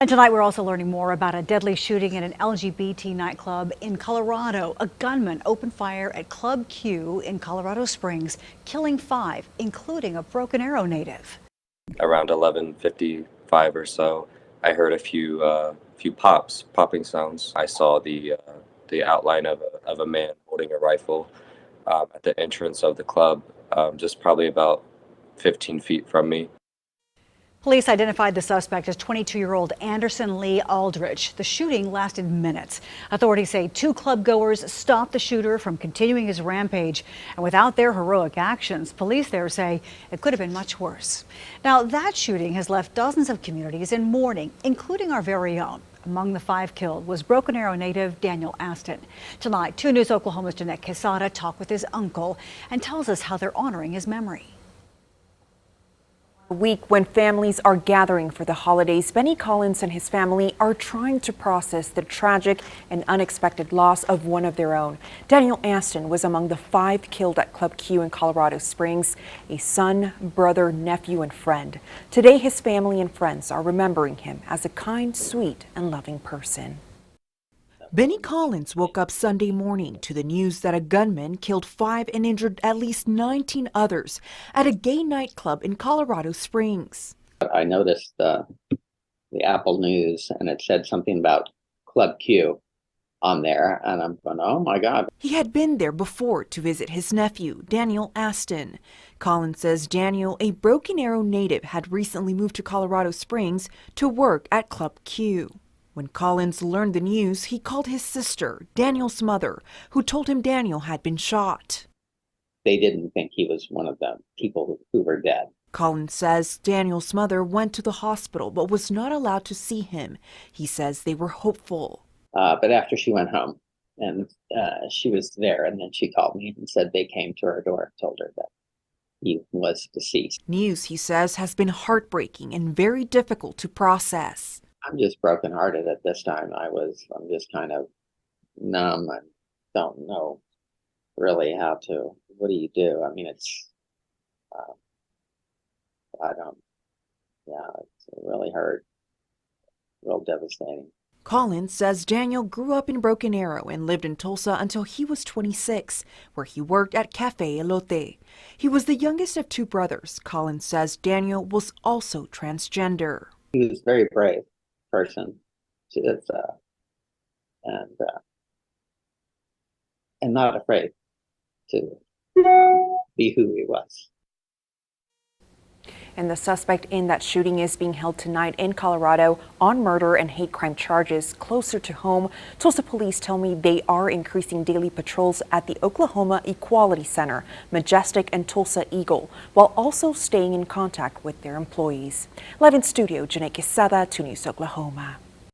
And tonight we're also learning more about a deadly shooting in an LGBT nightclub in Colorado. A gunman opened fire at Club Q in Colorado Springs, killing 5, including a Broken Arrow native. Around 11:55 or so, I heard a few popping sounds. I saw the outline of a man holding a rifle at the entrance of the club, just probably about 15 feet from me. Police identified the suspect as 22-year-old Anderson Lee Aldrich. The shooting lasted minutes. Authorities say 2 club goers stopped the shooter from continuing his rampage. And without their heroic actions, police there say it could have been much worse. Now, that shooting has left dozens of communities in mourning, including our very own. Among the 5 killed was Broken Arrow native Daniel Aston. Tonight, 2 News Oklahoma's Jeanette Quesada talked with his uncle and tells us how they're honoring his memory. A week when families are gathering for the holidays, Benny Collins and his family are trying to process the tragic and unexpected loss of one of their own. Daniel Aston was among the 5 killed at Club Q in Colorado Springs, a son, brother, nephew, and friend. Today, his family and friends are remembering him as a kind, sweet, and loving person. Benny Collins woke up Sunday morning to the news that a gunman killed 5 and injured at least 19 others at a gay nightclub in Colorado Springs. I noticed the Apple News, and it said something about Club Q on there, and I'm going, oh my God. He had been there before to visit his nephew, Daniel Aston. Collins says Daniel, a Broken Arrow native, had recently moved to Colorado Springs to work at Club Q. When Collins learned the news, he called his sister, Daniel's mother, who told him Daniel had been shot. They didn't think he was one of the people who were dead. Collins says Daniel's mother went to the hospital but was not allowed to see him. He says they were hopeful. But after she went home, and she was there, and then she called me and said they came to her door and told her that he was deceased. News, he says, has been heartbreaking and very difficult to process. I'm just brokenhearted at this time. I'm just kind of numb and don't know really how to, what do you do? I mean, it's really hurt, real devastating. Collins says Daniel grew up in Broken Arrow and lived in Tulsa until he was 26, where he worked at Cafe Elote. He was the youngest of 2 brothers. Collins says Daniel was also transgender. He was a very brave person, and not afraid to be who he was. And the suspect in that shooting is being held tonight in Colorado on murder and hate crime charges. Closer to home, Tulsa police tell me they are increasing daily patrols at the Oklahoma Equality Center, Majestic, and Tulsa Eagle, while also staying in contact with their employees. Live in studio, Jeanette Quesada, 2 News Oklahoma.